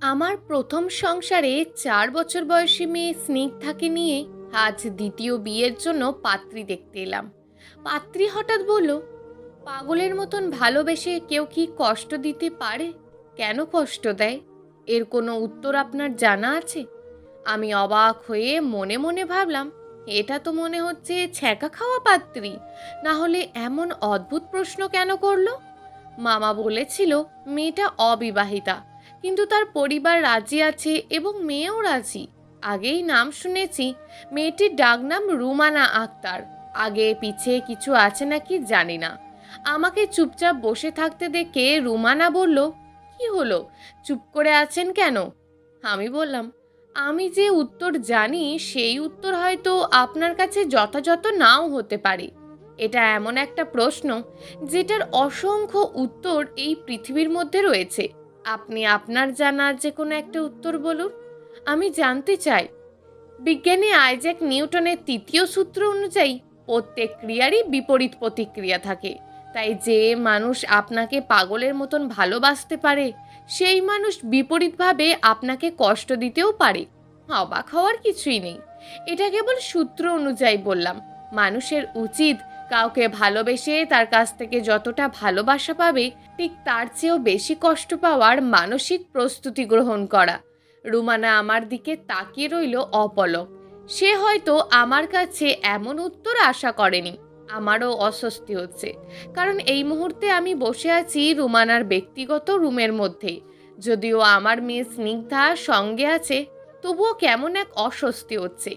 আমার প্রথম সংসারে 4 বছর বয়সী মেয়ে স্নিগ্ধাকে নিয়ে আজ দ্বিতীয় বিয়ের জন্য পাত্রী দেখতে এলাম। পাত্রী হঠাৎ বলল, পাগলের মতন ভালোবেসে কেউ কি কষ্ট দিতে পারে? কেন কষ্ট দেয়? এর কোনো উত্তর আপনার জানা আছে? আমি অবাক হয়ে মনে মনে ভাবলাম, এটা তো মনে হচ্ছে ছ্যাঁকা খাওয়া পাত্রী। না হলে এমন অদ্ভুত প্রশ্ন কেন করলো? মামা বলেছিল মেয়েটা অবিবাহিতা, কিন্তু তার পরিবার রাজি আছে এবং মেয়েও রাজি। আগেই নাম শুনেছি, মেয়েটির ডাকনাম রুমানা আক্তার। আগে পিছে কিছু আছে নাকি জানি না। আমাকে চুপচাপ বসে থাকতে দেখে রুমানা বলল, কি হলো, চুপ করে আছেন কেন? আমি বললাম, আমি যে উত্তর জানি সেই উত্তর হয়তো আপনার কাছে যথাযথ নাও হতে পারে। এটা এমন একটা প্রশ্ন যেটার অসংখ্য উত্তর এই পৃথিবীর মধ্যে রয়েছে। আপনি আপনার জানা যে কোনো একটা উত্তর বলুন। আমি জানতে চাই, বিজ্ঞানী আইজ্যাক নিউটনের তৃতীয় সূত্র অনুযায়ী প্রত্যেক ক্রিয়ারই বিপরীত প্রতিক্রিয়া থাকে। তাই যে মানুষ আপনাকে পাগলের মতন ভালোবাসতে পারে, সেই মানুষ বিপরীতভাবে আপনাকে কষ্ট দিতেও পারে। অবাক হওয়ার কিছুই নেই। এটা কেবল সূত্র অনুযায়ী বললাম। মানুষের উচিত কাউকে ভালোবেসে তার কাছ থেকে যতটা ভালোবাসা পাবে, ঠিক তার চেয়েও বেশি কষ্ট পাওয়ার মানসিক প্রস্তুতি গ্রহণ করা। রুমানা আমার দিকে তাকিয়ে রইল অপলক। সে হয়তো আমার কাছে এমন উত্তর আশা করেনি। আমারও অস্বস্তি হচ্ছে, কারণ এই মুহূর্তে আমি বসে আছি রুমানার ব্যক্তিগত রুমের মধ্যে। যদিও আমার মেয়ে স্নিগ্ধা সঙ্গে আছে, তবুও কেমন এক অস্বস্তি হচ্ছে।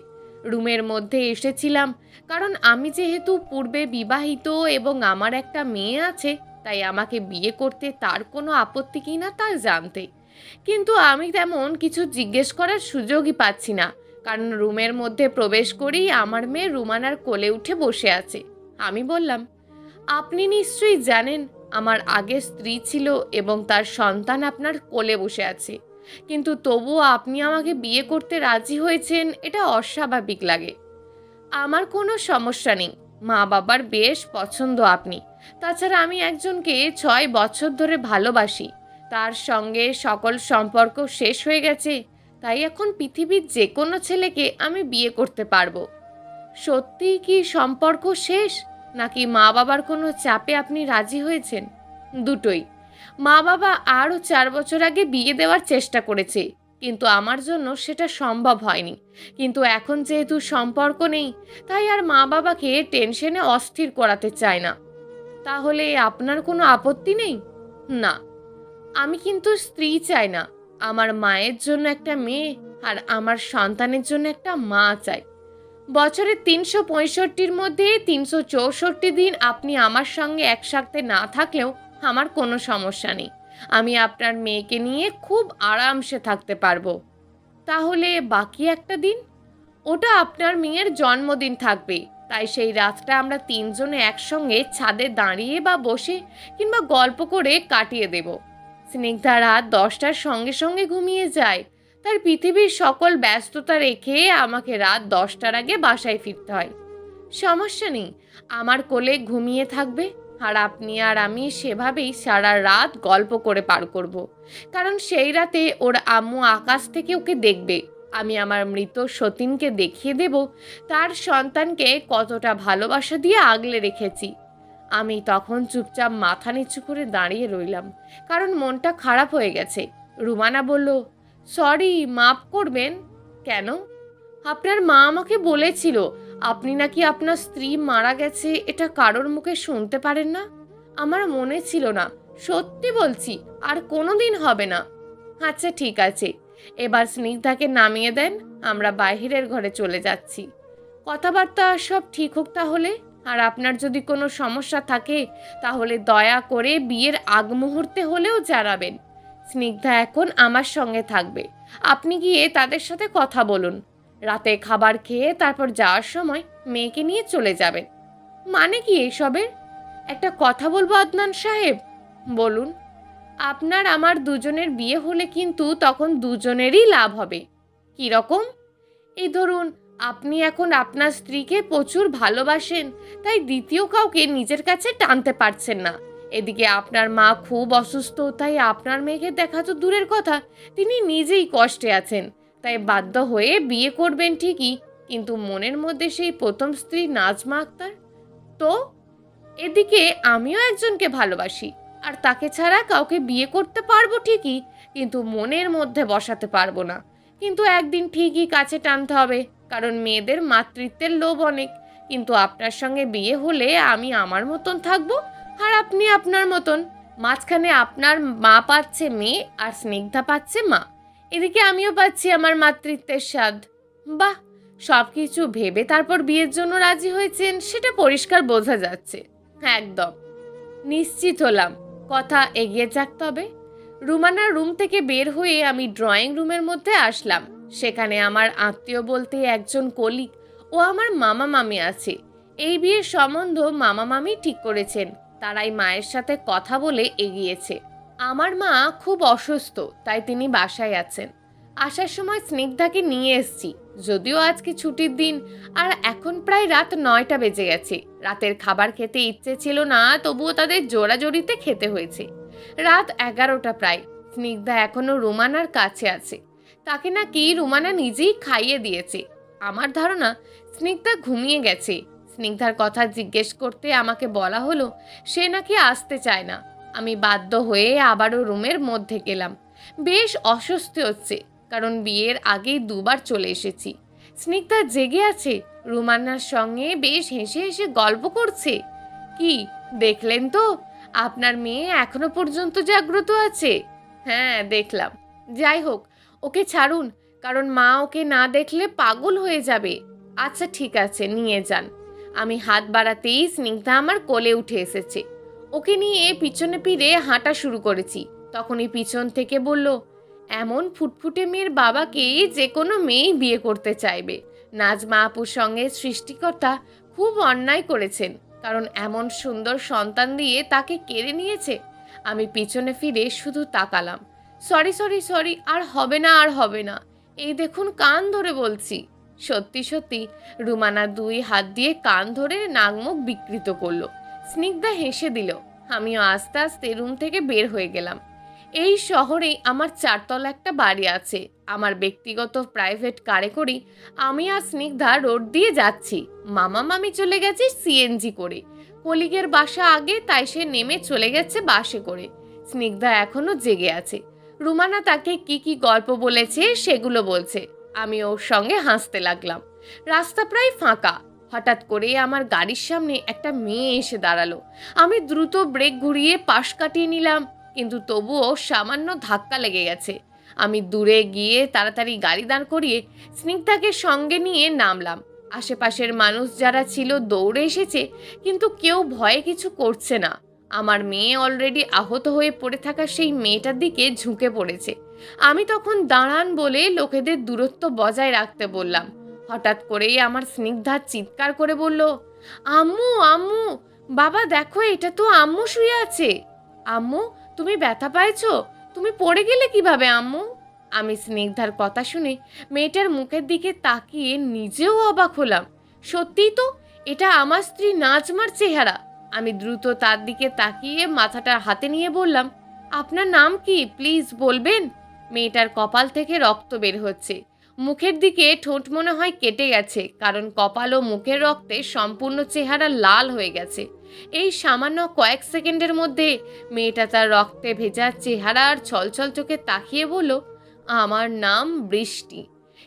রুমের মধ্যে এসেছিলাম কারণ আমি যেহেতু পূর্বে বিবাহিত এবং আমার একটা মেয়ে আছে, তাই আমাকে বিয়ে করতে তার কোনো আপত্তি কিনা তা জানতে। কিন্তু আমি তেমন কিছু জিজ্ঞেস করার সুযোগই পাচ্ছি না, কারণ রুমের মধ্যে প্রবেশ করেই আমার মেয়ে রুমানার কোলে উঠে বসে আছে। আমি বললাম, আপনি নিশ্চয়ই জানেন আমার আগের স্ত্রী ছিল এবং তার সন্তান আপনার কোলে বসে আছে, কিন্তু তবুও আপনি আমাকে বিয়ে করতে রাজি হয়েছেন, এটা অস্বাভাবিক লাগে। আমার কোনো সমস্যা নেই, মা বাবার বেশ পছন্দ আপনি। তাছাড়া আমি একজনকে 6 বছর ধরে ভালোবাসি। তার সঙ্গে সকল সম্পর্ক শেষ হয়ে গেছে, তাই এখন পৃথিবীর যে কোনো ছেলেকে আমি বিয়ে করতে পারবো। সত্যিই কি সম্পর্ক শেষ, নাকি মা বাবার কোনো চাপে আপনি রাজি হয়েছেন? দুটোই। মা বাবা আরও 4 বছর আগে বিয়ে দেওয়ার চেষ্টা করেছে, কিন্তু আমার জন্য সেটা সম্ভব হয়নি। কিন্তু এখন যেহেতু সম্পর্ক নেই, তাই আর মা বাবাকে টেনশনে অস্থির করাতে চায় না। তাহলে আপনার কোনো আপত্তি নেই? না, আমি কিন্তু স্ত্রী চাই না। আমার মায়ের জন্য একটা মেয়ে আর আমার সন্তানের জন্য একটা মা চাই। বছরের 365-র মধ্যে 364 দিন আপনি আমার সঙ্গে একসাথে না থাকলেও আমার কোনো সমস্যা নেই। আমি আপনার মেয়েকে নিয়ে খুব আরামসে থাকতে পারবো। তাহলে বাকি একটা দিন? ওটা আপনার মেয়ের জন্মদিন থাকবে, তাই সেই রাতটা আমরা তিনজনে একসঙ্গে ছাদে দাঁড়িয়ে বা বসে কিংবা গল্প করে কাটিয়ে দেব। স্নিগ্ধা রাত 10টার সঙ্গে সঙ্গে ঘুমিয়ে যায়। তার পৃথিবীর সকল ব্যস্ততা রেখে আমাকে রাত 10টার আগে বাসায় ফিরতে হয়। সমস্যা নেই, আমার কোলে ঘুমিয়ে থাকবে, আর আপনি আর আমি সেভাবেই সারা রাত গল্প করে পার করব। কারণ সেই রাতে ওর আম্মু আকাশ থেকে ওকে দেখবে। আমি আমার মৃত সতীনকে দেখিয়ে দেব তার সন্তানকে কতটা ভালোবাসা দিয়ে আগলে রেখেছি। আমি তখন চুপচাপ মাথা নিচু করে দাঁড়িয়ে রইলাম, কারণ মনটা খারাপ হয়ে গেছে। রুমানা বলল, সরি, মাফ করবেন। কেন? আপনার মা আমাকে বলেছিল আপনি নাকি আপনার স্ত্রী মারা গেছে এটা কারোর মুখে শুনতে পারেন না। আমার মনে ছিল না, সত্যি বলছি, আর কোনোদিন হবে না। আচ্ছা ঠিক আছে, এবার স্নিগ্ধাকে নামিয়ে দেন, আমরা বাইরের ঘরে চলে যাচ্ছি। কথাবার্তা সব ঠিক হোক তাহলে। আর আপনার যদি কোনো সমস্যা থাকে তাহলে দয়া করে বিয়ের আগ মুহূর্তে হলেও জানাবেন। স্নিগ্ধা এখন আমার সঙ্গে থাকবে, আপনি গিয়ে তাদের সাথে কথা বলুন। রাতে খাবার খেয়ে তারপর যাওয়ার সময় মেয়েকে নিয়ে চলে যাবেন। মানে কি এসবের? একটা কথা বলবো আদনান সাহেব। বলুন। আপনার আমার দুজনের বিয়ে হলে কিন্তু তখন দুজনেরই লাভ হবে। কীরকম? এই ধরুন, আপনি এখন আপনার স্ত্রীকে প্রচুর ভালোবাসেন, তাই দ্বিতীয় কাউকে নিজের কাছে টানতে পারছেন না, এদিকে আপনার মা খুব অসুস্থ, তাই আপনার মেয়েকে দেখা তো দূরের কথা, তিনি নিজেই কষ্টে আছেন। তাই বাধ্য হয়ে বিয়ে করবেন ঠিকই, কিন্তু মনের মধ্যে সেই প্রথম স্ত্রী নাজমা আক্তার। তো এদিকে আমিও একজনকে ভালোবাসি, আর তাকে ছাড়া কাউকে বিয়ে করতে পারবো ঠিকই, কিন্তু মনের মধ্যে বসাতে পারবো না। কিন্তু একদিন ঠিকই কাছে টানতে হবে, কারণ মেয়েদের মাতৃত্বের লোভ অনেক। কিন্তু আপনার সঙ্গে বিয়ে হলে আমি আমার মতন থাকবো, আর আপনি আপনার মতন। মাঝখানে আপনার মা পাচ্ছে মেয়ে, আর স্নিগ্ধা পাচ্ছে মা। এদিকে আমিও পাচ্ছি আমার মাতৃত্বের স্বাদ। বাহ! সব কিছু ভেবে তারপর বিয়ের জন্য রাজি হয়েছেন, সেটা পরিষ্কার বোঝা যাচ্ছে। একদম নিশ্চিত হলাম। কথা এগিয়ে যাক তবে। রুমানার রুম থেকে বের হয়ে আমি ড্রয়িং রুমের মধ্যে আসলাম। সেখানে আমার আত্মীয় বলতে একজন কলিগ ও আমার মামা মামি আছে। এই বিয়ের সম্বন্ধ মামা মামি ঠিক করেছেন, তারাই মায়ের সাথে কথা বলে এগিয়েছে। আমার মা খুব অসুস্থ, তাই তিনি বাসায় আছেন। আসার সময় স্নিগ্ধাকে নিয়ে এসেছি, যদিও আজকে ছুটির দিন, আর এখন প্রায় রাত 9টা বেজে গেছে। রাতের খাবার খেতে ইচ্ছে ছিল না, তবুও তাদের জোড়াজড়িতে খেতে হয়েছে। রাত 11টা প্রায়। স্নিগ্ধা এখনো রুমানার কাছে আছে। তাকে নাকি রুমানা নিজেই খাইয়ে দিয়েছে। আমার ধারণা স্নিগ্ধা ঘুমিয়ে গেছে। স্নিগ্ধার কথা জিজ্ঞেস করতে আমাকে বলা হলো সে নাকি আসতে চায় না। আমি বাধ্য হয়ে আবারও রুমের মধ্যে গেলাম। বেশ অস্বস্তি হচ্ছে, কারণ বিয়ের আগেই দুবার চলে এসেছি। স্নিগ্ধা জেগে আছে, রুমান্নার সঙ্গে বেশ হেসে হেসে গল্প করছে। কি দেখলেন তো, আপনার মেয়ে এখনো পর্যন্ত জাগ্রত আছে? হ্যাঁ, দেখলাম। যাই হোক, ওকে ছাড়ুন, কারণ মা ওকে না দেখলে পাগল হয়ে যাবে। আচ্ছা ঠিক আছে, নিয়ে যান। আমি হাত বাড়াতেই স্নিগ্ধা আমার কোলে উঠে এসেছে। ওকে নিয়ে পিছনে ফিরে হাঁটা শুরু করেছি। তখনই পিছন থেকে বলল, এমন ফুটফুটে মেয়ের বাবাকে যে কোনো মেয়েই বিয়ে করতে চাইবে। নাজমা আপুর সঙ্গে সৃষ্টিকর্তা খুব অন্যায় করেছেন, কারণ এমন সুন্দর সন্তান দিয়ে তাকে কেড়ে নিয়েছে। আমি পিছনে ফিরে শুধু তাকালাম। সরি সরি সরি, আর হবে না, আর হবে না। এই দেখুন, কান ধরে বলছি। সত্যি সত্যি রুমানা 2 হাত দিয়ে কান ধরে নাকমুখ বিকৃত করলো। স্নিগ্ধা হেসে দিল। আমিও আস্তে আস্তে রুম থেকে বের হয়ে গেলাম। এই শহরেই আমার 4তলা একটা বাড়ি আছে। আমার ব্যক্তিগত প্রাইভেট কারে করেই আমি আর স্নিগ্ধা রোড দিয়ে যাচ্ছি। মামা মামি চলে গেছে সিএনজি করে। কলিগের বাসা আগে, তাই সে নেমে চলে গেছে বাসে করে। স্নিগ্ধা এখনো জেগে আছে। রুমানা তাকে কি কি গল্প বলেছে সেগুলো বলছে। আমি ওর সঙ্গে হাসতে লাগলাম। রাস্তা প্রায় ফাঁকা। হঠাৎ করে আমার গাড়ির সামনে একটা মেয়ে এসে দাঁড়ালো। আমি দ্রুত ব্রেক ঘুরিয়ে পাশ কাটিয়ে নিলাম, কিন্তু তবুও সামান্য ধাক্কা লেগে গেছে। আমি দূরে গিয়ে তাড়াতাড়ি গাড়ি দাঁড় করিয়ে স্নিগ্ধাকে সঙ্গে নিয়ে নামলাম। আশেপাশের মানুষ যারা ছিল দৌড়ে এসেছে, কিন্তু কেউ ভয়ে কিছু করছে না। আমার মেয়ে অলরেডি আহত হয়ে পড়ে থাকা সেই মেয়েটার দিকে ঝুঁকে পড়েছে। আমি তখন দাঁড়ান বলে লোকেদের দূরত্ব বজায় রাখতে বললাম। হঠাৎ করেই আমার স্নিগ্ধা চিৎকার করে বলল, আম্মু আম্মু, বাবা দেখো, এটা তো আম্মু শুয়ে আছে। আম্মু, তুমি ব্যথা পাইছো? তুমি পড়ে গেলে কিভাবে আম্মু? আমি স্নিগ্ধার কথা শুনে মেয়েটার মুখের দিকে তাকিয়ে নিজেও অবাক হলাম। সত্যিই তো, এটা আমার স্ত্রী নাজমার চেহারা। আমি দ্রুত তার দিকে তাকিয়ে মাথাটা হাতে নিয়ে বললাম, আপনার নাম কি প্লিজ বলবেন? মেয়েটার কপাল থেকে রক্ত বের হচ্ছে। মুখের দিকে ঠোঁট মনে হয় কেটে গেছে, কারণ কপাল ও মুখের রক্তে সম্পূর্ণ চেহারা লাল হয়ে গেছে। এই সামান্য কয়েক সেকেন্ডের মধ্যে মেয়েটা তার রক্তে ভেজা চেহারার ছলছল চোখে তাকিয়ে বলল, আমার নাম বৃষ্টি।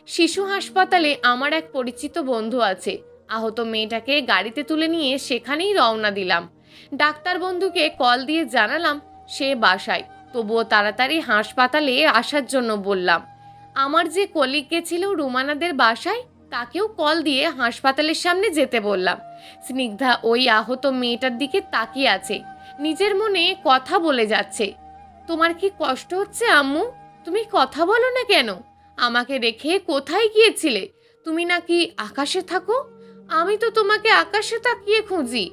শিশু হাসপাতালে আমার এক পরিচিত বন্ধু আছে। আহত মেয়েটাকে গাড়িতে তুলে নিয়ে সেখানেই রওনা দিলাম। ডাক্তার বন্ধুকে কল দিয়ে জানালাম সে বাসায়, তবুও তাড়াতাড়ি হাসপাতালে আসার জন্য বললাম। আমার যে কলিগ গেছিল রুমানাদের বাসায়, তাকেও কল দিয়ে হাসপাতালের সামনে যেতে বললাম। স্নিগ্ধা ওই আহত মেয়েটার দিকে তাকিয়ে আছে, নিজের মনে কথা বলে যাচ্ছে। তোমার কি কষ্ট হচ্ছে আম্মু? তুমি কথা বলো না কেন? আমাকে রেখে কোথায় গিয়েছিলে? তুমি নাকি আকাশে থাকো? আমি তো তোমাকে আকাশে তাকিয়ে খুঁজি।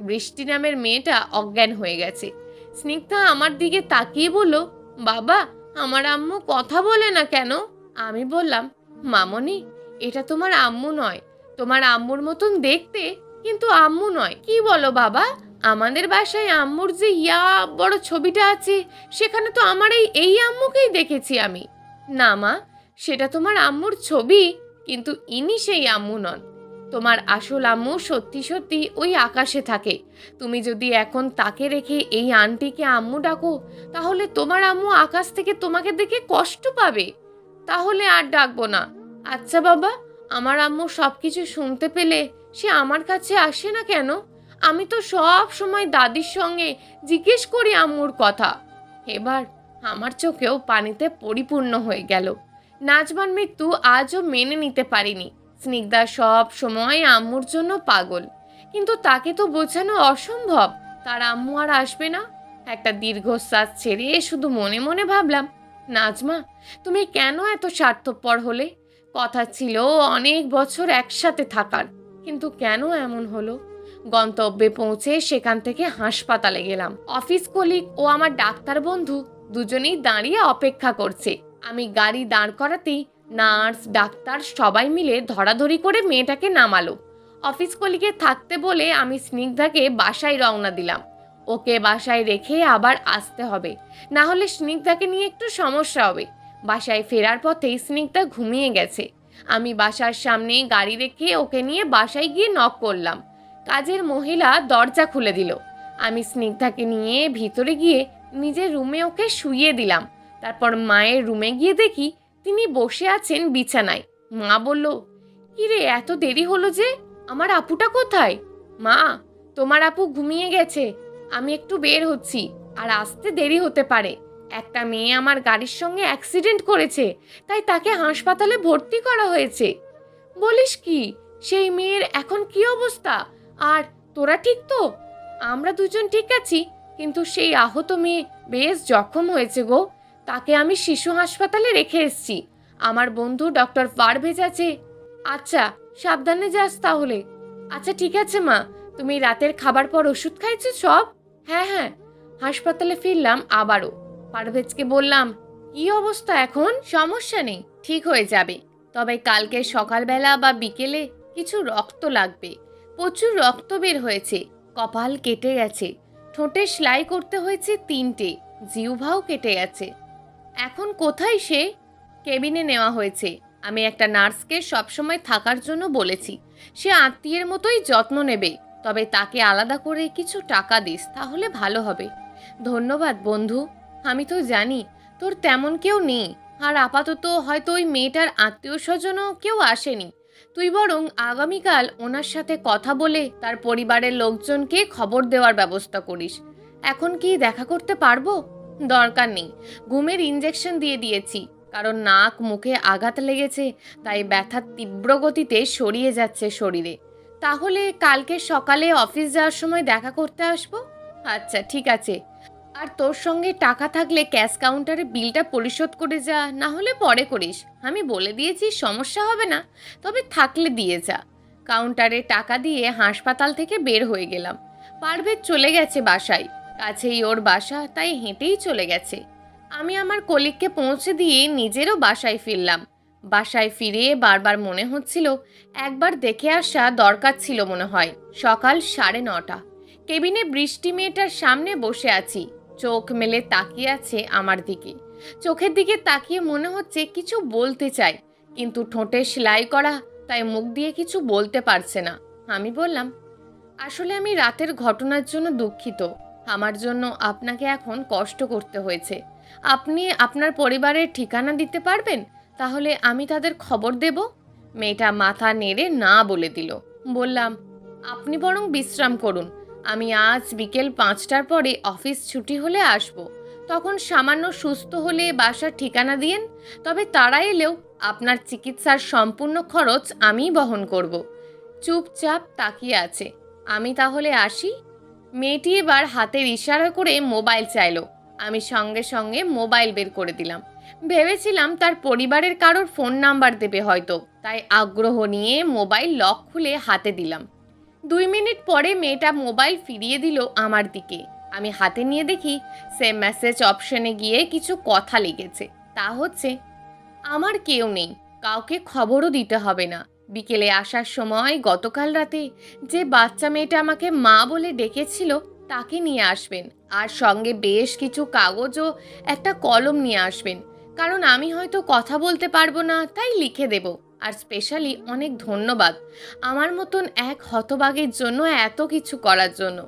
বৃষ্টি নামের মেয়েটা অজ্ঞান হয়ে গেছে। স্নিগ্ধা আমার দিকে তাকিয়ে বলল, বাবা, আমার আম্মু কথা বলে না কেন? আমি বললাম, মামনি, এটা তোমার আম্মু নয়। তোমার আম্মুর মতন দেখতে, কিন্তু আম্মু নয়। কি বলো বাবা? আমাদের বাসায় আম্মুর যে ইয়া বড় ছবিটা আছে, সেখানে তো আমার এই আম্মুকেই দেখেছি আমি। না মা, সেটা তোমার আম্মুর ছবি, কিন্তু ইনি সেই আম্মু নন। তোমার আসল আম্মু সত্যি সত্যি ওই আকাশে থাকে। তুমি যদি এখন তাকে রেখে এই আন্টিকে আম্মু ডাকো, তাহলে তোমার আম্মু আকাশ থেকে তোমাকে দেখে কষ্ট পাবে। তাহলে আর ডাকবো না। আচ্ছা বাবা, আমার আম্মু সব কিছু শুনতে পেলে সে আমার কাছে আসে না কেন? আমি তো সব সময় দাদির সঙ্গে জিজ্ঞেস করি আম্মুর কথা। এবার আমার চোখেও পানিতে পরিপূর্ণ হয়ে গেল। নাজমার মৃত্যু আজও মেনে নিতে পারিনি। স্নিগ্ধা সব সময় আম্মুর জন্য পাগল, কিন্তু তাকে তো বোঝানো অসম্ভব তার আম্মু আর আসবে না। একটা দীর্ঘশ্বাস ছেড়ে শুধু মনে মনে ভাবলাম, নাজমা, তুমি কেন এত স্বার্থপর হলে? কথা ছিল অনেক বছর একসাথে থাকার, কিন্তু কেন এমন হলো? গন্তব্যে পৌঁছে সেখান থেকে হাসপাতালে গেলাম। অফিস কলিগ ও আমার ডাক্তার বন্ধু দুজনেই দাঁড়িয়ে অপেক্ষা করছে। আমি গাড়ি দাঁড় করাতেই নার্স ডাক্তার সবাই মিলে ধরাধরি করে মেয়েটাকে নামালো। অফিস কলিগে থাকতে বলে আমি স্নিগ্ধাকে বাসায় রওনা দিলাম। ওকে বাসায় রেখে আবার আসতে হবে, না হলে স্নিগ্ধাকে নিয়ে একটু সমস্যা হবে। বাসায় ফেরার পথেই স্নিগ্ধা ঘুমিয়ে গেছে। আমি বাসার সামনে গাড়ি রেখে ওকে নিয়ে বাসায় গিয়ে নক করলাম। কাজের মহিলা দরজা খুলে দিল। আমি স্নিগ্ধাকে নিয়ে ভিতরে গিয়ে নিজের রুমে ওকে শুইয়ে দিলাম। তারপর মায়ের রুমে গিয়ে দেখি তিনি বসে আছেন বিছানায়। মা বলল, কিরে এত দেরি হলো যে, আমার আপুটা কোথায়? মা, তোমার আপু ঘুমিয়ে গেছে, আমি একটু বের হচ্ছি, আর আসতে দেরি হতে পারে। একটা মেয়ে আমার গাড়ির সঙ্গে অ্যাক্সিডেন্ট করেছে, তাই তাকে হাসপাতালে ভর্তি করা হয়েছে। বলিস কি? সেই মেয়ের এখন কি অবস্থা? আর তোরা ঠিক তো? আমরা দুজন ঠিক আছি, কিন্তু সেই আহত মেয়ে বেশ জখম হয়েছে গো। তাকে আমি শিশু হাসপাতালে রেখে এসেছি। আমার বন্ধু ডক্টর পারভেজ আছে। আচ্ছা, সাবধানে যাস তাহলে। আচ্ছা ঠিক আছে মা, তুমি রাতের খাবার পর ওষুধ খাইছো সব? হ্যাঁ হ্যাঁ। হাসপাতালে ফিরলাম আবারও। পারভেজকে বললাম, কি অবস্থা এখন? সমস্যা নেই, ঠিক হয়ে যাবে, তবে কালকে সকালবেলা বা বিকেলে কিছু রক্ত লাগবে। প্রচুর রক্ত বের হয়েছে, কপাল কেটে গেছে, ঠোঁটে সেলাই করতে হয়েছে 3টে, জিহ্বাও কেটে গেছে। এখন কোথায় সে? কেবিনে নেওয়া হয়েছে। আমি একটা নার্সকে সবসময় থাকার জন্য বলেছি। সে আত্মীয়ের মতোই যত্ন নেবে, তবে তাকে আলাদা করে কিছু টাকা দিস, তাহলে ভালো হবে। ধন্যবাদ বন্ধু। আমি তো জানি তোর তেমন কেউ নেই, আর আপাতত হয়তো ওই মেয়েটার আত্মীয় স্বজনও কেউ আসেনি। তুই বরং আগামীকাল ওনার সাথে কথা বলে তার পরিবারের লোকজনকে খবর দেওয়ার ব্যবস্থা করিস। এখন কি দেখা করতে পারবো? দরকার নেই, ঘুমের ইঞ্জেকশন দিয়ে দিয়েছি, কারণ নাক মুখে আঘাত লেগেছে, তাই ব্যথা তীব্র গতিতে সরিয়ে যাচ্ছে শরীরে। তাহলে কালকে সকালে অফিস যাওয়ার সময় দেখা করতে আসবো। আচ্ছা ঠিক আছে। আর তোর সঙ্গে টাকা থাকলে ক্যাশ কাউন্টারে বিলটা পরিশোধ করে যা, না হলে পরে করিস। আমি বলে দিয়েছি সমস্যা হবে না, তবে থাকলে দিয়ে যা। কাউন্টারে টাকা দিয়ে হাসপাতাল থেকে বের হয়ে গেলাম। পারভেজ চলে গেছে বাসায়, কাছেই ওর বাসা, তাই হেঁটেই চলে গেছে। আমি আমার কলিগকে পৌঁছে দিয়ে নিজেরও বাসায় ফিরলাম। বাসায় ফিরে বারবার মনে হচ্ছিল একবার দেখে আসা দরকার ছিল মনে হয়। সকাল 9:30। কেবিনে বৃষ্টি মেয়েটার সামনে বসে আছি। চোখ মেলে তাকিয়ে আছে আমার দিকে। চোখের দিকে তাকিয়ে মনে হচ্ছে কিছু বলতে চায়, কিন্তু ঠোঁটে সেলাই করা, তাই মুখ দিয়ে কিছু বলতে পারছে না। আমি বললাম, আসলে আমি রাতের ঘটনার জন্য দুঃখিত। আমার জন্য আপনাকে এখন কষ্ট করতে হয়েছে। আপনি আপনার পরিবারের ঠিকানা দিতে পারবেন? তাহলে আমি তাদের খবর দেব। মেয়েটা মাথা নেড়ে না বলে দিল। বললাম, আপনি বরং বিশ্রাম করুন। আমি আজ বিকেল 5টার পরে অফিস ছুটি হলে আসব। তখন সামান্য সুস্থ হলে বাসার ঠিকানা দিয়েন, তবে তারা এলেও আপনার চিকিৎসার সম্পূর্ণ খরচ আমিই বহন করব। চুপচাপ তাকিয়ে আছে। আমি তাহলে আসি। মেয়েটি এবার হাতের ইশারা করে মোবাইল চাইলো। আমি সঙ্গে সঙ্গে মোবাইল বের করে দিলাম। ভেবেছিলাম তার পরিবারের কারোর ফোন নাম্বার দেবে হয়তো, তাই আগ্রহ নিয়ে মোবাইল লক খুলে হাতে দিলাম। 2 মিনিট পরে মেয়েটা মোবাইল ফিরিয়ে দিল আমার দিকে। আমি হাতে নিয়ে দেখি সে মেসেজ অপশনে গিয়ে কিছু কথা লিখেছে। তা হচ্ছে, আমার কেউ নেই, কাউকে খবরও দিতে হবে না, বিকেলে আসার সময় গতকাল রাতে যে বাচ্চা মেয়েটা আমাকে মা বলে ডেকেছিল তাকে নিয়ে আসবেন, আর সঙ্গে বেশ কিছু কাগজ ও একটা কলম নিয়ে আসবেন, কারণ আমি হয়তো কথা বলতে পারবো না, তাই লিখে দেব। আর স্পেশালি অনেক ধন্যবাদ আমার মতন এক হতভাগের জন্য এত কিছু করার জন্য।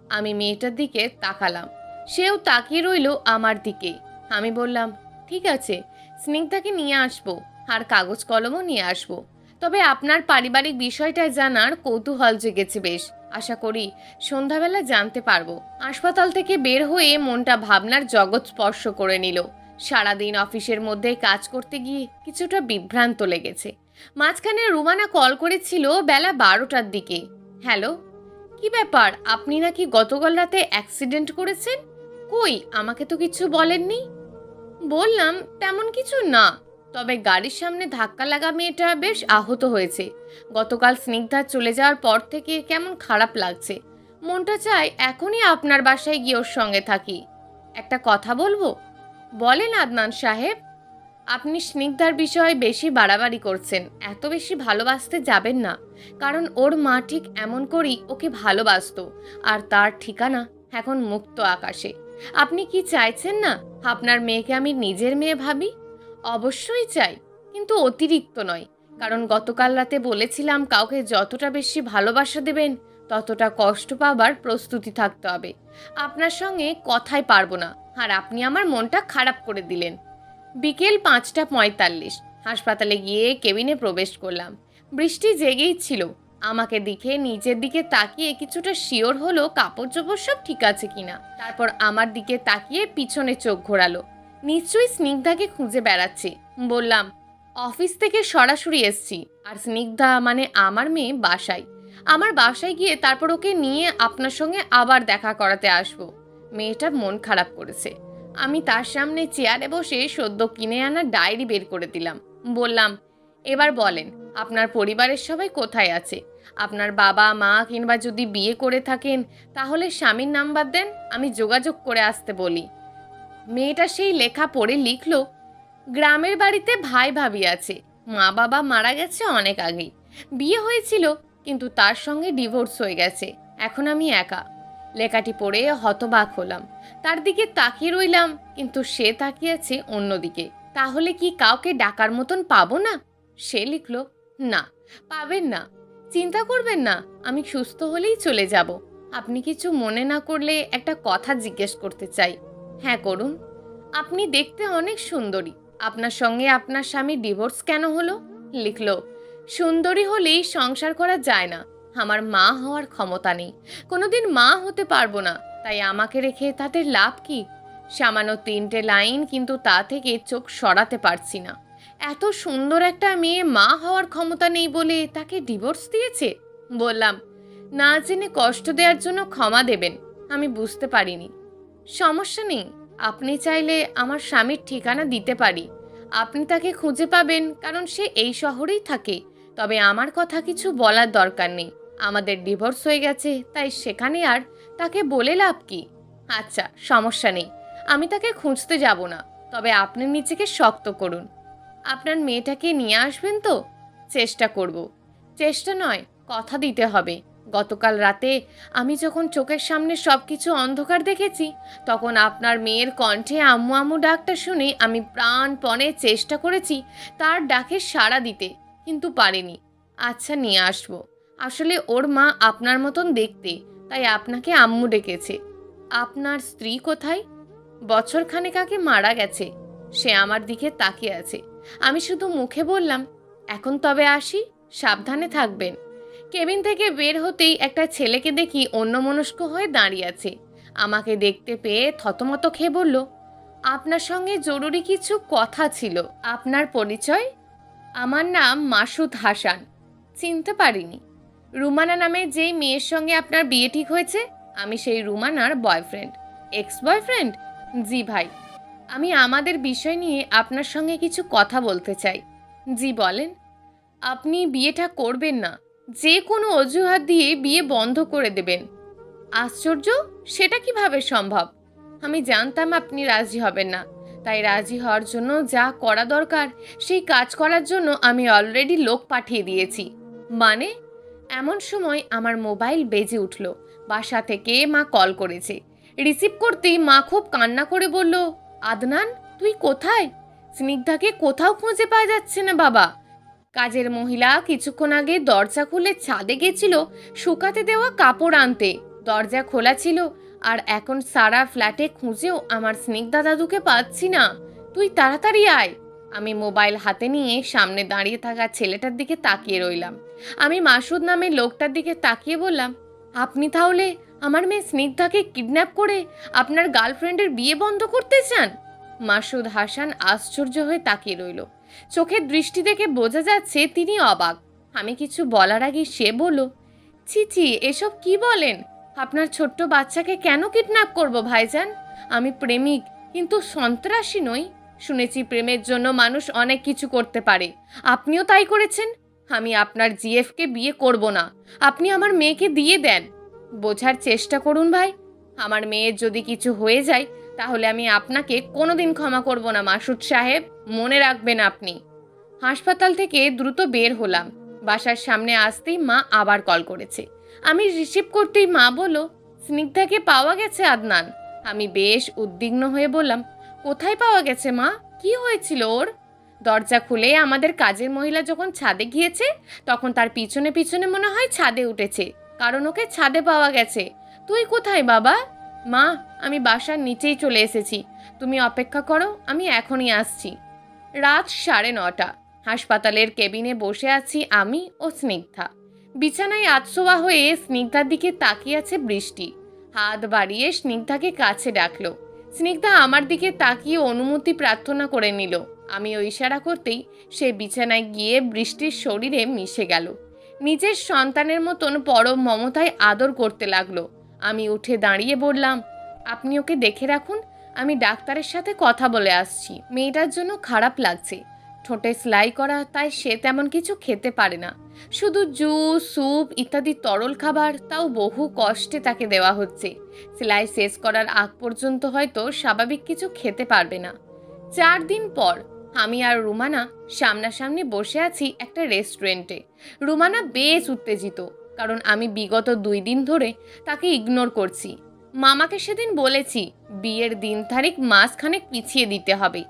আমি মেয়েটার দিকে তাকালাম, সেও তাকিয়ে রইল আমার দিকে। আমি বললাম, ঠিক আছে, স্নিগ্ধাকে নিয়ে আসবো, আর কাগজ কলমও নিয়ে আসবো। তবে আপনার পারিবারিক বিষয়টা জানার কৌতূহল জেগেছে বেশ। আশা করি সন্ধ্যাবেলা জানতে পারবো। হাসপাতাল থেকে বের হয়ে মনটা ভাবনার জগৎ স্পর্শ করে নিল। সারাদিন অফিসের মধ্যে কাজ করতে গিয়ে কিছুটা বিভ্রান্ত লেগেছে। মাঝখানে রুমানা কল করেছিল বেলা 12টার দিকে। হ্যালো, কি ব্যাপার, আপনি নাকি গতকাল রাতে অ্যাক্সিডেন্ট করেছেন? কই, আমাকে তো কিছু বলেননি। বললাম, তেমন কিছু না, তবে গাড়ির সামনে ধাক্কা লাগা মেয়েটা বেশ আহত হয়েছে। গতকাল স্নিগ্ধা চলে যাওয়ার পর থেকে কেমন খারাপ লাগছে। মনটা চায় এখনই আপনার বাসায় গিয়ে ওর সঙ্গে থাকি। একটা কথা বলবো? বলেন আদনান সাহেব। আপনি স্নিগ্ধার বিষয়ে বেশি বাড়াবাড়ি করছেন। এত বেশি ভালোবাসতে যাবেন না, কারণ ওর মা ঠিক এমন করেই ওকে ভালোবাসতো, আর তার ঠিকানা এখন মুক্ত আকাশে। আপনি কি চাইছেন না আপনার মেয়েকে আমি নিজের মেয়ে ভাবি? অবশ্যই চাই, কিন্তু অতিরিক্ত নয়। কারণ গতকাল রাতে বলেছিলাম কাউকে যতটা বেশি ভালোবাসা দেবেন ততটা কষ্ট পাবার প্রস্তুতি থাকতে হবে। আপনার সঙ্গে কথাই পারবো না, আর আপনি আমার মনটা খারাপ করে দিলেন। বিকেল 5:45 হাসপাতালে গিয়ে কেবিনে প্রবেশ করলাম। বৃষ্টি জেগেই ছিল। আমাকে দেখে নিজের দিকে তাকিয়ে কিছুটা শিওর হলো কাপড় চোপড় সব ঠিক আছে কিনা। তারপর আমার দিকে তাকিয়ে পিছনে চোখ ঘোরালো। নিশ্চয়ই স্নিগ্ধাকে খুঁজে বেড়াচ্ছে। বললাম, অফিস থেকে সরাসরি এসছি, আর স্নিগ্ধা মানে আমার মেয়ে বাসায়। আমার বাসায় গিয়ে তারপর ওকে নিয়ে আপনার সঙ্গে আবার দেখা করাতে আসবো। মেয়েটার মন খারাপ করেছে। আমি তার সামনে চেয়ারে বসে সদ্য কিনে আনা ডায়েরি বের করে দিলাম। বললাম, এবার বলেন, আপনার পরিবারের সবাই কোথায় আছে? আপনার বাবা মা, কিংবা যদি বিয়ে করে থাকেন তাহলে স্বামীর নাম্বার দেন, আমি যোগাযোগ করে আসতে বলি। মেয়েটা সেই লেখা পড়ে লিখল, গ্রামের বাড়িতে ভাই ভাবি আছে, মা বাবা মারা গেছে অনেক আগেই। বিয়ে হয়েছিল, কিন্তু তার সঙ্গে ডিভোর্স হয়ে গেছে। এখন আমি একা। লেখাটি পড়ে হতবাক হলাম। তার দিকে তাকিয়ে রইলাম, কিন্তু সে তাকিয়েছে অন্যদিকে। তাহলে কি কাউকে ডাকার মতন পাবো না? সে লিখল, না, পাবেন না। চিন্তা করবেন না, আমি সুস্থ হলেই চলে যাব। আপনি কিছু মনে না করলে একটা কথা জিজ্ঞেস করতে চাই। হ্যাঁ, করুন। আপনি দেখতে অনেক সুন্দরী, আপনার সঙ্গে আপনার স্বামীর ডিভোর্স কেন হলো? লিখল, সুন্দরী হলেই সংসার করা যায় না। আমার মা হওয়ার ক্ষমতা নেই, কোনোদিন মা হতে পারবো না, তাই আমাকে রেখে তাদের লাভ কি? সামান্য 3টে লাইন, কিন্তু তা থেকে চোখ সরাতে পারছি না। এত সুন্দর একটা মেয়ে মা হওয়ার ক্ষমতা নেই বলে তাকে ডিভোর্স দিয়েছে। বললাম, না জেনে কষ্ট দেওয়ার জন্য ক্ষমা দেবেন, আমি বুঝতে পারিনি। সমস্যা নেই, আপনি চাইলে আমার স্বামীর ঠিকানা দিতে পারি। আপনি তাকে খুঁজে পাবেন, কারণ সে এই শহরেই থাকে। তবে আমার কথা কিছু বলার দরকার নেই। আমাদের ডিভোর্স হয়ে গেছে, তাই সেখানে আর তাকে বলে লাভ কি? আচ্ছা, সমস্যা নেই, আমি তাকে খুঁজতে যাব না। তবে আপনি নিজেকে শক্ত করুন। আপনার মেয়েটাকে নিয়ে আসবেন তো? চেষ্টা করব। চেষ্টা নয়, কথা দিতে হবে। গতকাল রাতে আমি যখন চোখের সামনে সব কিছু অন্ধকার দেখেছি, তখন আপনার মেয়ের কণ্ঠে আম্মু আম্মু ডাকটা শুনে আমি প্রাণপণে চেষ্টা করেছি তার ডাকে সাড়া দিতে, কিন্তু পারিনি। আচ্ছা, নিয়ে আসবো। আসলে ওর মা আপনার মতন দেখতে, তাই আপনাকে আম্মু ডেকেছে। আপনার স্ত্রী কোথায়? বছরখানেক আগে মারা গেছে। সে আমার দিকে তাকিয়ে আছে। আমি শুধু মুখে বললাম, এখন তবে আসি, সাবধানে থাকবেন। কেবিন থেকে বের হতেই একটা ছেলেকে দেখি অন্যমনস্ক হয়ে দাঁড়িয়ে আছে। আমাকে দেখতে পেয়ে থতমত খেয়ে বলল, আপনার সঙ্গে জরুরি কিছু কথা ছিল। আপনার পরিচয়? আমার নাম মাসুদ হাসান। চিনতে পারিনি। রুমানা নামে যেই মেয়ের সঙ্গে আপনার বিয়ে ঠিক হয়েছে, আমি সেই রুমানার বয়ফ্রেন্ড। Ex boyfriend? জি ভাই। আমি আমাদের বিষয় নিয়ে আপনার সঙ্গে কিছু কথা বলতে চাই। জি বলেন। আপনি বিয়েটা করবেন না, যে কোনো অজুহাত দিয়ে বিয়ে বন্ধ করে দেবেন। আশ্চর্য, সেটা কিভাবে সম্ভব? আমি জানতাম আপনি রাজি হবেন না, তাই রাজি হওয়ার জন্য যা করা দরকার সেই কাজ করার জন্য আমি অলরেডি লোক পাঠিয়ে দিয়েছি। মানে? এমন সময় আমার মোবাইল বেজে উঠল। বাসা থেকে মা কল করেছে। রিসিভ করতেই মা খুব কান্না করে বলল, আদনান, তুই কোথায়? স্নিগ্ধাকে কোথাও খুঁজে পাওয়া যাচ্ছে না বাবা। কাজের মহিলা কিছুক্ষণ আগে দরজা খুলে ছাদে গেছিল শুকাতে দেওয়া কাপড় আনতে। দরজা খোলা ছিল, আর এখন সারা ফ্ল্যাটে খুঁজেও আমার স্নিগ্ধা দাদুকে পাচ্ছি না। তুই তাড়াতাড়ি আয়। আমি মোবাইল হাতে নিয়ে সামনে দাঁড়িয়ে থাকা ছেলেটার দিকে তাকিয়ে রইলাম। আমি মাসুদ নামের লোকটার দিকে তাকিয়ে বললাম, আপনি তাহলে আমার মেয়ে স্নিগ্ধাকে কিডন্যাপ করে আপনার গার্লফ্রেন্ডের বিয়ে বন্ধ করতে চান? মাসুদ হাসান আশ্চর্য হয়ে তাকিয়ে রইল। চোখের দৃষ্টি দেখে বোঝা যাচ্ছে তিনি অবাক। আমি কিছু বলার আগে সে বলল, ছি ছি, এসব কি বলেন? আপনার ছোট্ট বাচ্চাকে কেন কিডন্যাপ করব ভাইজান? আমি প্রেমিক, কিন্তু সন্ত্রাসী নই। শুনেছি প্রেমের জন্য মানুষ অনেক কিছু করতে পারে। আপনিও তাই করেছেন। আমি আপনার জিএফকে বিয়ে করব না। আপনি আমার মেয়েকে দিয়ে দেন। বোঝার চেষ্টা করুন ভাই, আমার মেয়ের যদি কিছু হয়ে যায় তাহলে আমি আপনাকে কোনোদিন ক্ষমা করব না মাসুদ সাহেব, মনে রাখবেন আপনি। হাসপাতাল থেকে দ্রুত বের হলাম। বাসার সামনে আসতেই মা আবার কল করেছে। আমি রিসিভ করতেই মা বলল, স্নিগ্ধাকে পাওয়া গেছে আদনান। আমি বেশ উদ্বিগ্ন হয়ে বললাম, কোথায় পাওয়া গেছে মা? কি হয়েছিল ওর? দরজা খুলে আমাদের কাজের মহিলা যখন ছাদে গিয়েছে তখন তার পিছনে পিছনে মনে হয় ছাদে উঠেছে, কারণ ওকে ছাদে পাওয়া গেছে। তুই কোথায় বাবা? মা, আমি বাসার নিচেই চলে এসেছি। তুমি অপেক্ষা করো, আমি এখনই আসছি। রাত 9:30। হাসপাতালের কেবিনে বসে আছি আমি ও স্নিগ্ধা। বিছানায় আধশোয়া হয়ে স্নিগ্ধার দিকে তাকিয়ে আছে বৃষ্টি। হাত বাড়িয়ে স্নিগ্ধাকে কাছে ডাকলো। স্নিগ্ধা আমার দিকে তাকিয়ে অনুমতি প্রার্থনা করে নিল। আমিও ইশারা করতেই সে বিছানায় গিয়ে বৃষ্টির শরীরে মিশে গেল। নিজের সন্তানের মতন পরম মমতায় আদর করতে লাগলো। আমি উঠে দাঁড়িয়ে বললাম, আপনি ওকে দেখে রাখুন, আমি ডাক্তারের সাথে কথা বলে আসছি। মেয়েটার জন্য খারাপ লাগছে। ঠোঁটে সেলাই করা, তাই সে তেমন কিছু খেতে পারে না। শুধু জুস, স্যুপ ইত্যাদি তরল খাবার, তাও বহু কষ্টে তাকে দেওয়া হচ্ছে। সেলাই শেষ করার আগ পর্যন্ত হয়তো স্বাভাবিক কিছু খেতে পারবে না। 4 দিন পর আমি আর রুমানা সামনাসামনি বসে আছি একটা রেস্টুরেন্টে। রুমানা বেশ উত্তেজিত, কারণ আমি বিগত 2 দিন ধরে তাকে ইগনোর করছি। মামাকে সেদিন বলেছি বিয়ের দিন তারিখ মাসখানেক পিছিয়ে দিতে হবে।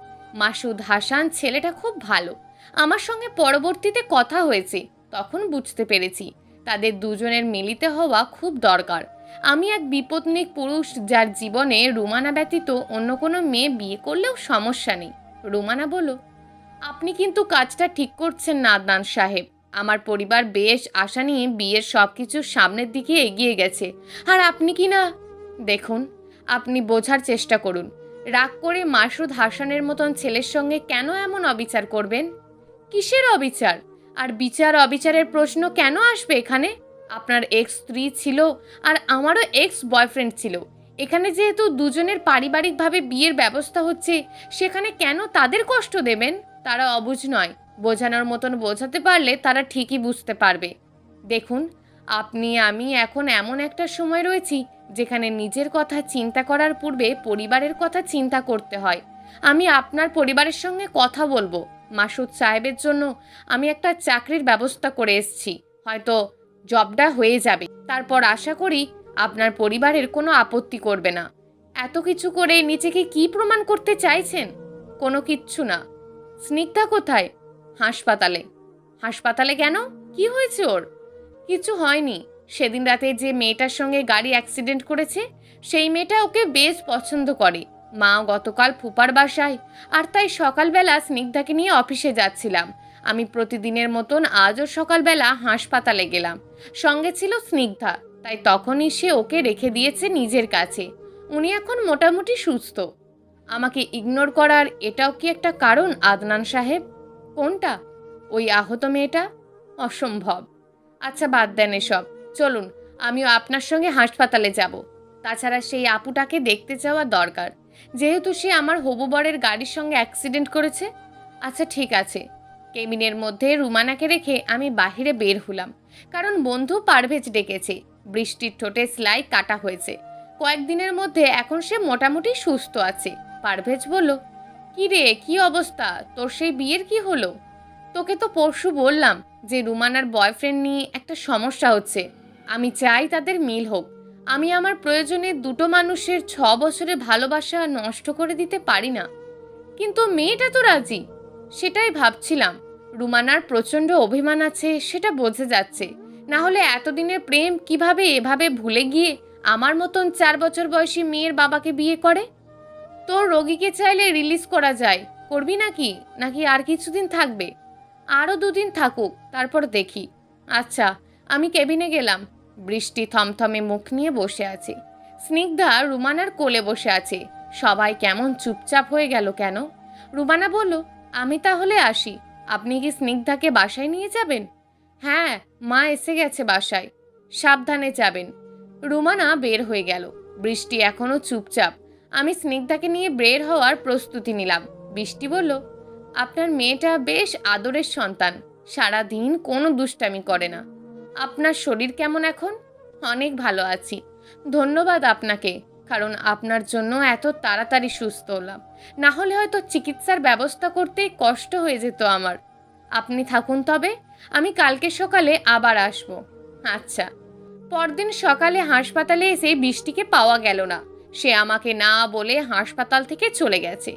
মাসুদ হাসান ছেলেটা খুব ভালো। আমার সঙ্গে পরবর্তীতে কথা হয়েছে, তখন বুঝতে পেরেছি তাদের দুজনের মিলিত হওয়া খুব দরকার। আমি এক বিপত্নিক পুরুষ, যার জীবনে রুমানা ব্যতীত অন্য কোনো মেয়ে বিয়ে করলেও সমস্যা নেই। রুমানা বলল, আপনি কিন্তু কাজটা ঠিক করছেন না আদনান সাহেব। আমার পরিবার বেশ আশা নিয়ে বিয়ের সব কিছু সামনের দিকে এগিয়ে গেছে, আর আপনি কি না? দেখুন, আপনি বোঝার চেষ্টা করুন। রাগ করে মাসুদ হাসানের মতন ছেলের সঙ্গে কেন এমন অবিচার করবেন? কিসের অবিচার? আর বিচার অবিচারের প্রশ্ন কেন আসবে এখানে? আপনার এক্স স্ত্রী ছিল, আর আমারও এক্স বয়ফ্রেন্ড ছিল। এখানে যেহেতু দুজনের পারিবারিকভাবে বিয়ের ব্যবস্থা হচ্ছে, সেখানে কেন তাদের কষ্ট দেবেন? তারা অবুঝ নয়, বোঝানোর মতন বোঝাতে পারলে তারা ঠিকই বুঝতে পারবে। দেখুন, আপনি আমি এখন এমন একটা সময় রয়েছি যেখানে নিজের কথা চিন্তা করার পূর্বে পরিবারের কথা চিন্তা করতে হয়। আমি আপনার পরিবারের সঙ্গে কথা বলবো। মাসুদ সাহেবের জন্য আমি একটা চাকরির ব্যবস্থা করে এসেছি। হয়তো জবটা হয়ে যাবে, তারপর আশা করি আপনার পরিবারের কোনো আপত্তি করবে না। এত কিছু করে নিজেকে কি প্রমাণ করতে চাইছেন? কোনো কিচ্ছু না। স্নিগ্ধা কোথায়? হাসপাতালে। হাসপাতালে কেন? কি হয়েছে ওর? কিছু হয়নি। সেদিন রাতে যে মেয়েটার সঙ্গে গাড়ি অ্যাক্সিডেন্ট করেছে, সেই মেয়েটা ওকে বেশ পছন্দ করে। মা গতকাল ফুপার বাসায়, আর তাই সকালবেলা স্নিগ্ধাকে নিয়ে অফিসে যাচ্ছিলাম। আমি প্রতিদিনের মতন আজও সকালবেলা হাসপাতালে গেলাম। সঙ্গে ছিল স্নিগ্ধা, তাই তখনই সে ওকে রেখে দিয়েছে নিজের কাছে। উনি এখন মোটামুটি সুস্থ। আমাকে ইগনোর করার এটাও কি একটা কারণ আদনান সাহেব? কোনটা? ওই আহত মেয়েটা? অসম্ভব। আচ্ছা, বাদ দেন এসব। চলুন, আমিও আপনার সঙ্গে হাসপাতালে যাব। তাছাড়া সেই আপুটাকে দেখতে যাওয়া দরকার, যেহেতু সে আমার হবু বরের গাড়ির সঙ্গে অ্যাক্সিডেন্ট করেছে। আচ্ছা ঠিক আছে। কেবিনের মধ্যে রুমানাকে রেখে আমি বাহিরে বের হলাম, কারণ বন্ধু পারভেজ ডেকেছে। বৃষ্টির ঠোঁটে সেলাই কাটা হয়েছে। কয়েকদিনের মধ্যে এখন সে মোটামুটি সুস্থ আছে। পারভেজ বলল, কি রে, কি অবস্থা তোর? সেই বিয়ের কি হলো? তোকে তো পরশু বললাম যে রুমানার বয়ফ্রেন্ড নিয়ে একটা সমস্যা হচ্ছে। আমি চাই তাদের মিল হোক। আমি আমার প্রয়োজনে দুটো মানুষের 6 বছরের ভালোবাসা নষ্ট করে দিতে পারি না। কিন্তু মেয়েটা তো রাজি। সেটাই ভাবছিলাম। রুমানার প্রচণ্ড অভিমান আছে, সেটা বোঝা যাচ্ছে। না হলে এতদিনের প্রেম কিভাবে এভাবে ভুলে গিয়ে আমার মতন 4 বছর বয়সী মেয়ের বাবাকে বিয়ে করে? তোর রোগীকে চাইলে রিলিজ করা যায়, করবি নাকি? নাকি আর কিছুদিন থাকবে? আরও 2 দিন থাকুক, তারপর দেখি। আচ্ছা, আমি কেবিনে গেলাম। বৃষ্টি থমথমে মুখ নিয়ে বসে আছে। স্নিগ্ধা রুমানার কোলে বসে আছে। সবাই কেমন চুপচাপ হয়ে গেল কেন? রুমানা বলল, আমি তাহলে আসি। আপনি কি স্নিগ্ধাকে বাসায় নিয়ে যাবেন? হ্যাঁ, মা এসে গেছে বাসায়। সাবধানে যাবেন। রুমানা বের হয়ে গেল। বৃষ্টি এখনো চুপচাপ। আমি স্নিগ্ধাকে নিয়ে বের হওয়ার প্রস্তুতি নিলাম। বৃষ্টি বলল, আপনার মেয়েটা বেশ আদরের সন্তান, সারাদিন কোনো দুষ্টামি করে না। আপনার শরীর কেমন এখন? অনেক ভালো আছি, ধন্যবাদ আপনাকে, কারণ আপনার জন্য এত তাড়াতাড়ি সুস্থ হলাম। না হলে হয়তো চিকিৎসার ব্যবস্থা করতে কষ্ট হয়ে যেত আমার। আপনি থাকুন তবে, আমি কালকে সকালে আবার আসব। আচ্ছা। পরদিন সকালে হাসপাতালে এসে বৃষ্টিকে পাওয়া গেল না। সে আমাকে না বলে হাসপাতাল থেকে চলে গেছে।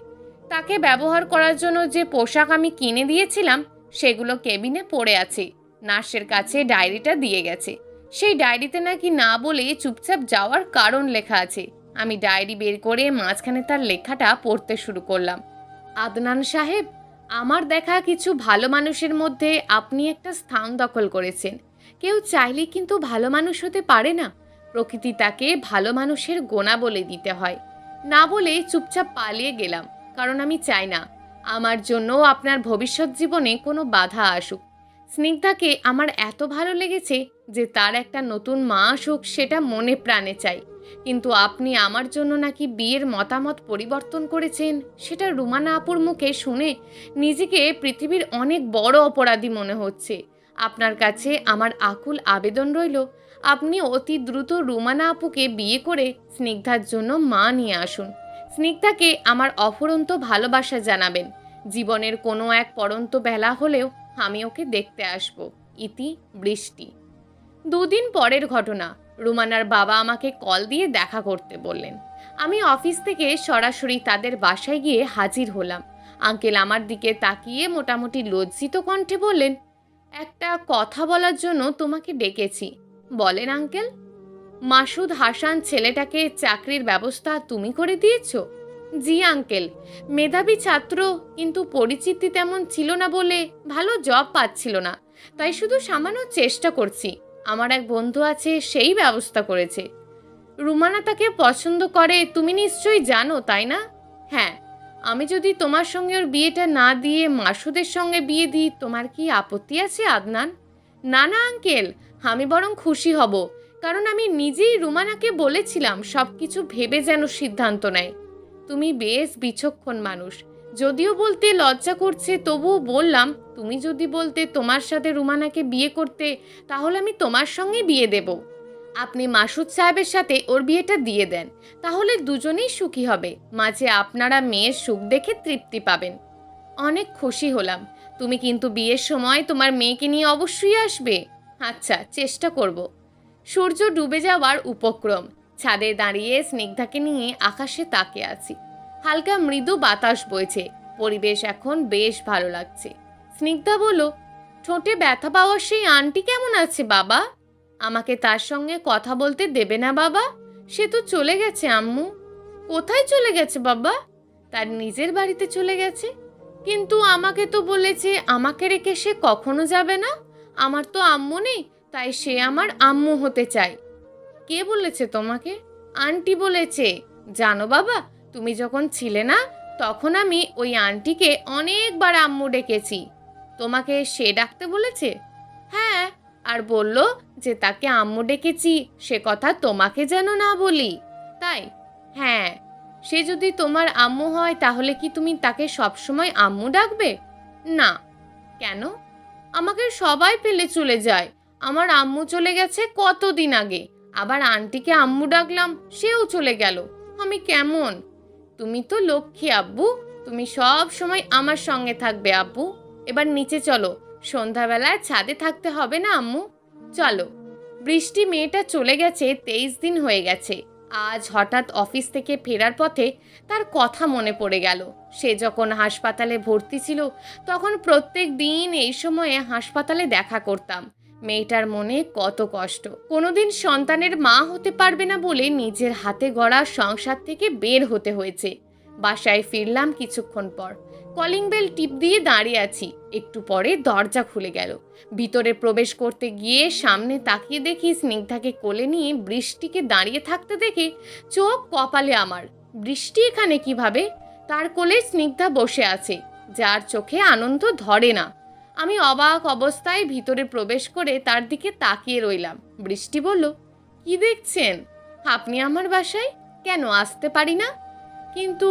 তাকে ব্যবহার করার জন্য যে পোশাক আমি কিনে দিয়েছিলাম সেগুলো কেবিনে পড়ে আছে। নার্সের কাছে ডায়েরিটা দিয়ে গেছে। সেই ডায়েরিতে নাকি না বলে চুপচাপ যাওয়ার কারণ লেখা আছে। আমি ডায়েরি বের করে মাঝখানে তার লেখাটা পড়তে শুরু করলাম। আদনান সাহেব, আমার দেখা কিছু ভালো মানুষের মধ্যে আপনি একটা স্থান দখল করেছেন। কেউ চাইলে কিন্তু ভালো মানুষ হতে পারে না। প্রকৃতি তাকে ভালো মানুষের গোনা বলে দিতে হয়। না বলে চুপচাপ পালিয়ে গেলাম, কারণ আমি চাই না আমার জন্য আপনার ভবিষ্যৎ জীবনে কোনো বাধা আসুক। স্নিগ্ধাকে আমার এত ভালো লেগেছে যে তার একটা নতুন মা আসুক, সেটা মনে প্রাণে চাই। কিন্তু আপনি আমার জন্য নাকি বিয়ের মতামত পরিবর্তন করেছেন, সেটা রুমানা আপুর মুখে শুনে নিজেকে পৃথিবীর অনেক বড় অপরাধী মনে হচ্ছে। আপনার কাছে আমার আকুল আবেদন রইল, আপনি অতি দ্রুত রুমানা আপুকে বিয়ে করে স্নিগ্ধার জন্য মা নিয়ে আসুন। স্নিগ্ধাকে আমার অফুরন্ত ভালোবাসা জানাবেন। জীবনের কোনো এক পড়ন্ত বেলা হলেও আমি ওকে দেখতে আসব। ইতি, বৃষ্টি। 2 দিন পরের ঘটনা। রুমানার বাবা আমাকে কল দিয়ে দেখা করতে বললেন। আমি অফিস থেকে সরাসরি তাদের বাসায় গিয়ে হাজির হলাম। আঙ্কেল আমার দিকে তাকিয়ে মোটামুটি লজ্জিত কণ্ঠে বললেন, একটা কথা বলার জন্য তোমাকে ডেকেছি। বলেন আঙ্কেল। মাসুদ হাসান ছেলেটাকে চাকরির ব্যবস্থা তুমি করে দিয়েছ? জি আঙ্কেল, মেধাবী ছাত্র, কিন্তু পরিচিতি তেমন ছিল না বলে ভালো জব পাচ্ছিল না, তাই শুধু সামান্য চেষ্টা করছি। আমার এক বন্ধু আছে, সেই ব্যবস্থা করেছে। রুমানা তাকে পছন্দ করে, তুমি নিশ্চয়ই জানো, তাই না? হ্যাঁ। আমি যদি তোমার সঙ্গে ওর বিয়েটা না দিয়ে মাসুদের সঙ্গে বিয়ে দিই, তোমার কি আপত্তি আছে আদনান? না না আঙ্কেল, আমি বরং খুশি হব, কারণ আমি নিজেই রুমানাকে বলেছিলাম সব কিছু ভেবে যেন সিদ্ধান্ত নেয়। তুমি বেশ বিচক্ষণ মানুষ। যদিও বলতে লজ্জা করছে, তবুও বললাম, তুমি যদি বলতে তোমার সাথে রুমানাকে বিয়ে করতে, তাহলে আমি তোমার সঙ্গে বিয়ে দেব। আপনি মাসুদ সাহেবের সাথে ওর বিয়েটা দিয়ে দেন, তাহলে দুজনেই সুখী হবে। মাঝে আপনারা মেয়ের সুখ দেখে তৃপ্তি পাবেন। অনেক খুশি হলাম। তুমি কিন্তু বিয়ের সময় তোমার মেয়েকে নিয়ে অবশ্যই আসবে। আচ্ছা, চেষ্টা করব। সূর্য ডুবে যাওয়ার উপক্রম। ছাদে দাঁড়িয়ে স্নিগ্ধাকে নিয়ে আকাশে তাকিয়ে আছি। হালকা মৃদু বাতাস বইছে। পরিবেশ এখন বেশ ভালো লাগছে। স্নিগ্ধা বলল, ঠোঁটে ব্যথা পাওয়ার সেই আন্টি কেমন আছে বাবা? আমাকে তার সঙ্গে কথা বলতে দেবে না বাবা? সে তো চলে গেছে আম্মু। কোথায় চলে গেছে বাবা? তার নিজের বাড়িতে চলে গেছে। কিন্তু আমাকে তো বলেছে আমাকে রেখে সে কখনো যাবে না। আমার তো আম্মু নেই, তাই সে আমার আম্মু হতে চায়। কে বলেছে তোমাকে? আন্টি বলেছে। জানো বাবা, তুমি যখন ছিলে না, তখন আমি ওই আন্টিকে অনেকবার আম্মু ডেকেছি। তোমাকে সে ডাকতে বলেছে? হ্যাঁ, আর বলল যে তাকে আম্মু ডেকেছি সে কথা তোমাকে যেন না বলি। তাই? হ্যাঁ। সে যদি তোমার আম্মু হয়, তাহলে কি তুমি তাকে সবসময় আম্মু ডাকবে? না। কেন? আমাকে সবাই ফেলে চলে যায়। আমার আম্মু চলে গেছে কতদিন আগে। আবার আন্টিকে আম্মু ডাকলাম, সেও চলে গেল। আমি কেমন? তুমি তো লক্ষ্মী আব্বু, তুমি সব সময় আমার সঙ্গে থাকবে আব্বু। এবার নিচে চলো, সন্ধ্যাবেলায় ছাদে থাকতে হবে না আম্মু, চলো। বৃষ্টি মেয়েটা চলে গেছে 23 দিন হয়ে গেছে। আজ হঠাৎ অফিস থেকে ফেরার পথে তার কথা মনে পড়ে গেল। সে যখন হাসপাতালে ভর্তি ছিল তখন প্রত্যেক দিন এই সময়ে হাসপাতালে দেখা করতাম। মেয়েটার মনে কত কষ্ট, কোনোদিন সন্তানের মা হতে পারবে না বলে নিজের হাতে গড়া সংসার থেকে বের হতে হয়েছে। বাসায় ফিরলাম কিছুক্ষণ পর, কলিং বেল টিপ দিয়ে দাঁড়িয়ে আছি। একটু পরে দরজা খুলে গেল। ভিতরে প্রবেশ করতে গিয়ে সামনে তাকিয়ে দেখি স্নিগ্ধাকে কোলে নিয়ে বৃষ্টিকে দাঁড়িয়ে থাকতে দেখে চোখ কপালে আমার। বৃষ্টি এখানে কিভাবে? তার কোলে স্নিগ্ধা বসে আছে, যার চোখে আনন্দ ধরে না। আমি অবাক অবস্থায় ভিতরে প্রবেশ করে তার দিকে তাকিয়ে রইলাম। বৃষ্টি বলল, কি দেখছেন? আপনি আমার বাসায়? কেন আসতে পারি না? কিন্তু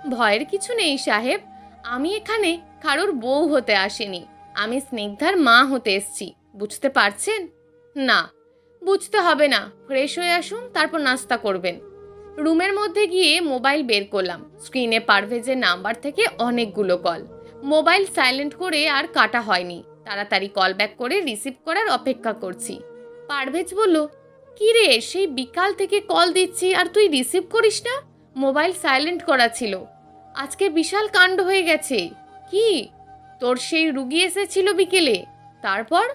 ভয়ের কিছু নেই সাহেব, আমি এখানে কারোর বউ হতে আসিনি, আমি স্নিগ্ধার মা হতে এসছি, বুঝতে পারছেন? না, বুঝতে হবে না, ফ্রেশ হয়ে আসুন, তারপর নাস্তা করবেন। রুমের মধ্যে গিয়ে মোবাইল বের করলাম। স্ক্রিনে পারভেজের নাম্বার থেকে অনেকগুলো কল। মোবাইল সাইলেন্ট করে আর কাটা হয়নি। তাড়াতাড়ি কল ব্যাক করে রিসিভ করার অপেক্ষা করছি। পারভেজ বলল, কি রে, সেই বিকাল থেকে কল দিচ্ছি আর তুই রিসিভ করিস না? মোবাইল সাইলেন্ট করা ছিল। আজকে বিশাল কাণ্ড হয়ে গেছে। কি? তোর সেই রুগী এসেছিল বিকেলে, তারপর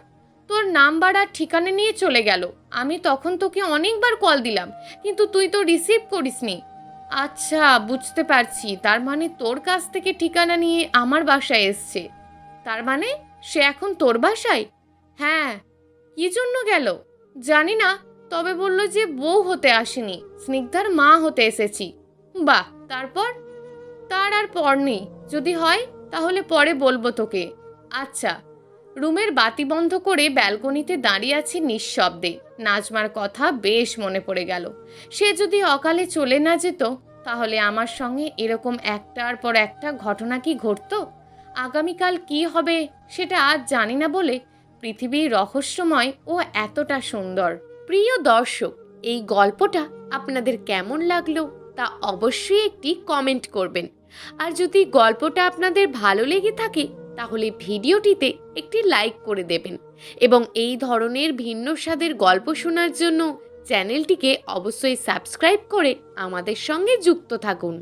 তোর নাম্বার আর ঠিকানা নিয়ে চলে গেল। আমি তখন তোকে অনেকবার কল দিলাম, কিন্তু তুই তো রিসিভ করিসনি। আচ্ছা, বুঝতে পারছি, তার মানে তোর কাছ থেকে ঠিকানা নিয়ে আমার বাসায় এসছে। তার মানে সে এখন তোর বাসায়? হ্যাঁ। কি জন্য গেল জানি না, তবে বলল যে বউ হতে আসেনি, স্নিগ্ধার মা হতে এসেছি। বাহ, তারপর? তার আর পর নেই, যদি হয় তাহলে পরে বলবো তোকে। আচ্ছা। রুমের বাতি বন্ধ করে ব্যালকনিতে দাঁড়িয়ে আছি নিঃশব্দে। নাজমার কথা বেশ মনে পড়ে গেল। সে যদি অকালে চলে না যেত তাহলে আমার সঙ্গে এরকম একটার পর একটা ঘটনা কি ঘটতো? আগামীকাল কি হবে সেটা আজ জানি না বলে পৃথিবী রহস্যময় ও এতটা সুন্দর। প্রিয় দর্শক, এই গল্পটা আপনাদের কেমন লাগলো তা অবশ্যই একটি কমেন্ট করবেন। আর যদি গল্পটা আপনাদের ভালো লেগে থাকে তাহলে ভিডিওটিতে একটি লাইক করে দেবেন এবং এই ধরনের ভিন্ন স্বাদের গল্প শোনার জন্য চ্যানেলটিকে অবশ্যই সাবস্ক্রাইব করে আমাদের সঙ্গে যুক্ত থাকুন।